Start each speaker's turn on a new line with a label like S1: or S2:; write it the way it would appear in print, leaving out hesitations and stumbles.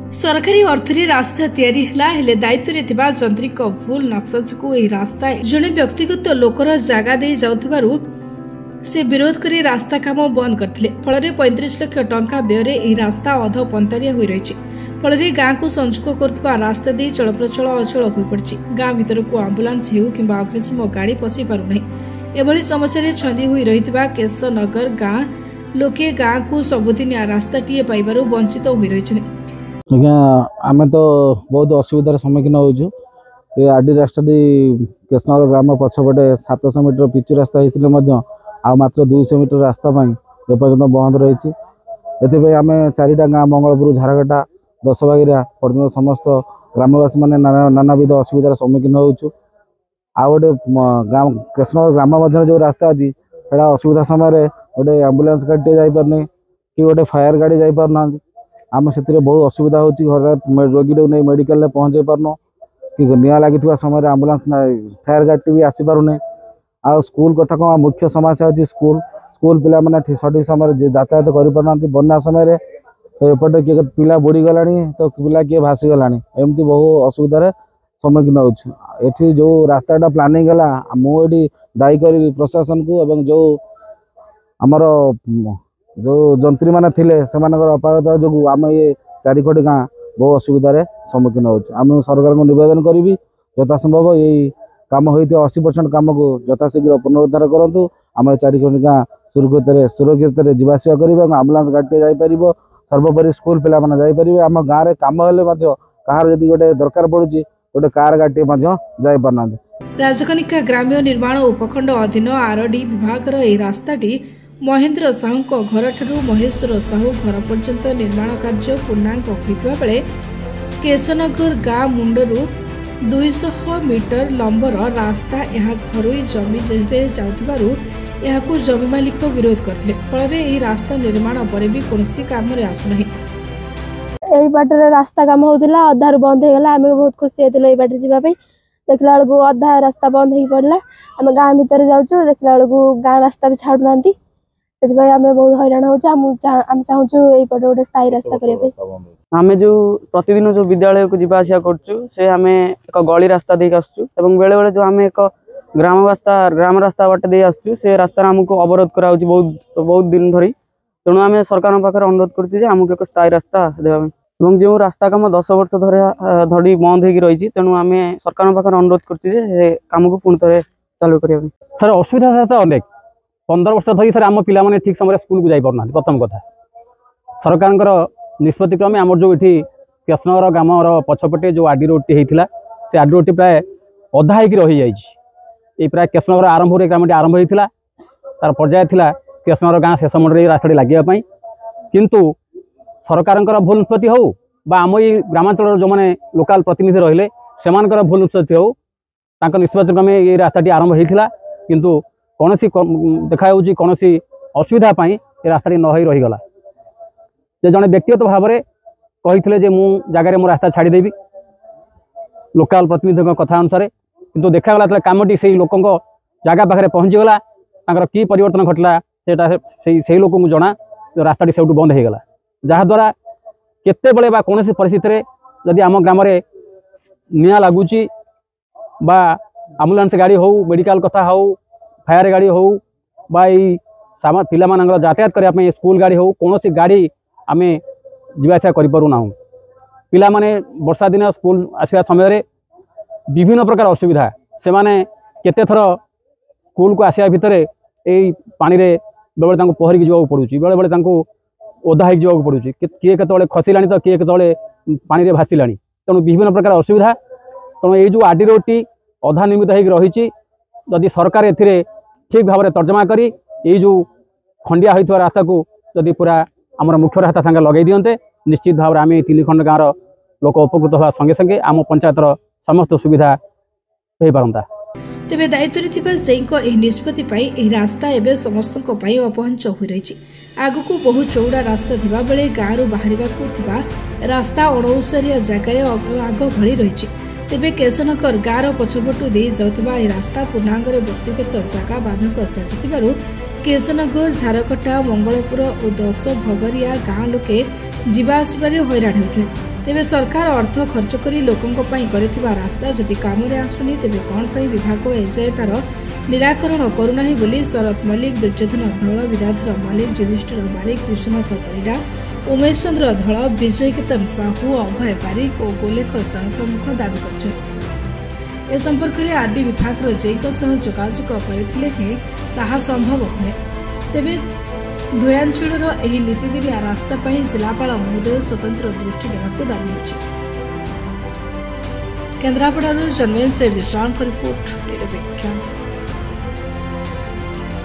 S1: सरकारी अर्थरे रास्ता तैयारी हेले दायित्व थिबा जंत्रीक भूल नक्शा को यह रास्ता जड़े व्यक्तिगत लोकर जगह दे जाउथिबारु से विरोध करी रास्ता काम बंद करथिले। फल 35 लाख टंका व्यय यह रास्ता अध पंतारिया होई रहिछि। फल गाँ को संଯୋଗ करथिबा रास्ता दे चलप्रचल अचल होई पड़छि। गाँ भीतर को आंबुलांस हेउ किंबा अग्निशम गाड़ी पसी पारु नै। एभली समस्या रे छंदी होई रहितबा केशनगर गाँ लोके गाँ को सबुदिनिया रास्ता टीए पाइबारु वंचित होई रहिछनि।
S2: आज्ञा आम तो बहुत असुविधार सम्मुखीन होजु। ये आडी रास्ता केशनगर ग्राम पछपटे 700 मीटर पिचु रास्ता होते आ मात्र 200 मीटर रास्ता एपर्तंत बंद रही। एथि आम 4टा गाँ मंगलपुर झारघटा दशबागिरा पर्यटन समस्त ग्रामवासी मैंने नानाविध असुविधार सम्मुखीन होचु। आ गोटे गाँव केशनगर ग्राम मध्य जो रास्ता अच्छी सेटा असुविधा समय गोटे आंबुलांस गाड़ी जापारनी कि गोटे फायर गाड़ी जापारना आम से बहुत असुविधा होची। रोगी नहीं मेडिकल पहुँचे पारन कि निआ लगी समय आंबुलांस फायर गाड़ी भी आसी पार नहीं। आ स्कूल कथा कौन मुख्य समस्या अच्छी स्कूल पिला माने सठिक समय यातायात कर पारना बन्या समय तो एपटे किए पिला बुड़ी गला तो पिला किए भासी गला एमती बहु असुविधार सम्मुखीन होती। जो रास्ताटा प्लानिंग है मुझे दायी करी प्रशासन को एवं जो आमर जो जंत्री मैंने थिले अपारगता जो आम ये 4 कोटी गाँ बहुत असुविधार सम्मुखीन होम सरकार को निवेदन करी यथासंभव यही काम होता 80% काम को यथाशीघ्र पुनरुद्धार करूँ। आम 4 कोटी गाँ सुरक्षित जावासवा कर आंबुलांस गाड़ी जापर सर्वोपरि स्कूल पिला मैंने जापर आम गाँव में कम हेले कहार जदि गोटे दरकार पड़ुची गोटे कार गाड़ी जापारना।
S1: राजकनिका ग्राम्य निर्माण उपखंड अधीन आरडी विभाग रास्ताटी महेन्द्र साहू घर ठारू महेश्वर साहू घर पर्यंत निर्माण कार्य पूर्णांग होता बेले केशनगर गाँ मुंडरू 200 मीटर लंबर रास्ता यह घरोई जमी जेहे जाउथिबारु यहाकू जमी मालिक विरोध करथिले। फल यह रास्ता निर्माण पर भी कोनसी काम रे आसुनाही।
S3: एही बाटर रास्ता काम होतिला अधारु बंद हो गला। आमे बहुत खुशी हेतिले एही बाटर जिबा पे देखला बेलू अधा रास्ता बंद हो पड़ला। आमे गाँ भीतर जाउछु देखला बेलू गाँ रास्ता भी छाडु नांती सेतिबाई आमे बहुत हैरान होछु। आम चाहूछु एही पटे गोटे स्थायी रास्ता करिया पे।
S4: आमे जो प्रतिदिन जो विद्यालय को जीवा आसिया करछु से आमे एक गली रास्ता देख आसछु एवं बेले बेले जो आमे एक ग्राम रास्ता बाटे दे आसछु से रास्ता हमको अवरोध करा होछि बहुत दिन धरी। तेणु आमे सरकार पाखरे अनुरोध करछु जे हमको एक स्थायी रास्ता देबा एवं जो रास्ता काम 10 वर्ष धरी बंद होगी रही। तेणु आमे सरकार पाखरे अनुरोध करछु जे काम को पुणी थे चालू करिया सर। असुविधा सर अनेक 15 वर्ष धरी सर आम पिला माने ठीक समय स्कूल को जाई परना। प्रथम कथा सरकार निष्पत्ति क्रमे आम जो ये केशनगर ग्राम पछपटे जो आडी रोडटी होता से आडी रोडटी प्राय अधा हो रही जाए। प्राय केशनगर आरंभ ग्रामटी आरंभ होता तार पर्याय था केशनगर गाँ शेष मंडल रास्ता लगे किंतु सरकार भूल निष्पत्ति हो बा आम ये ग्रामांचल जो मैंने लोकाल प्रतिनिधि रहिले से भूल निष्पत्ति हो निष्पत्ति क्रमे ये रास्ताटी आरंभ होता किंतु कौन देखा कौन असुविधा रास्ता न हो रहीगला। जे जड़े व्यक्तिगत भाव में कही जे मु जगार मो रास्ता छाड़देवी लोकाल प्रतिनिधि कथा अनुसार किंतु देखागला कमटी से लोक जगह पाखे पहुँचीगला कि परिवर्तन घटला से लोक को जना रास्ताटी से बंद हो गला। जहाद्वारा केते कौन परिस्थिति जदि आम ग्राम निआ लगुच बा आम्बुलांस गाड़ी हो मेडिकल कथा हो फायर गाड़ी हो बा पिला यातायात करने स्कूल गाड़ी हो कौन गाड़ी आमे जीवासा करूना। पिला माने वर्षा दिन स्कूल आसवा समय विभिन्न प्रकार असुविधा से माने केते थर स्कूल को आसवा भितर यही पानी रे बेले पहरिक जावाक पड़ुछि बेले बेले ओदा हो जावाक पड़ुछि किए केतबेले खसिलानी तो किए केतबेले पानी रे भासिलानी। तेणु विभिन्न प्रकार असुविधा। तेणु ये जो आडी रोडटी अधा निर्मित हो रही जदि सरकार एथिरे ठीक भाव में तर्जमा करी ये जो खंडिया होइथवा रास्ता को जदि पूरा आमर मुख्य रास्ता संगे लगे दियंते निश्चित भाव में आम 3 खंड गाँव लोक उपकृत होगा संगे संगे आम पंचायतर समस्त सुविधा हो पारंता।
S1: तेबे दायित्व थिबा जेको एही निष्पत्ति पई एही रास्ता एबे समस्तक पई अपहंच हो रही। आगु को बहु चौड़ा रास्ता थिबा बेले गाँव बाहरिबाकू थिबा रास्ता अणौसरिया जगह आग भली रही। तेबे केशनगर गाँव पछपटू दे जाउतबा एही रास्ता पूर्णांग व्यक्तिगत जगह बाधक साजिथिबारु केशनगर झारकटा मंगलपुर और 10 भगरिया गाँ लोके जीवा आसबारे हैरान होउछन। तेबे सरकार अर्थ खर्च करी लोकंक पई करथिबा रास्ता जदि कामरे आसुनी तेबे कोन पई विभाग एजाए तार निराकरण करूनाही बोली शरद मल्लिक, दुर्योधन धळ, विद्याधर मल्लिक, युधिष्ठिर बारिक, विश्वनाथ परिडा, उमेश चंद्र धळ, विजय केतन साहू, अभय बारिक और गोलेख साहू प्रमुख दावी कर ए संपर्क में आरडी विभाग जोगाजोग करथिले हे ताहा संभव हुए। तेबे धोयांचल नीतिदिनिया रास्ता पर जिलापाल महोदय स्वतंत्र दृष्टि देवाक दाबी होछि। केन्द्रापड़ारू जन्मेश विशाल रिपोर्ट निरपेक्ष।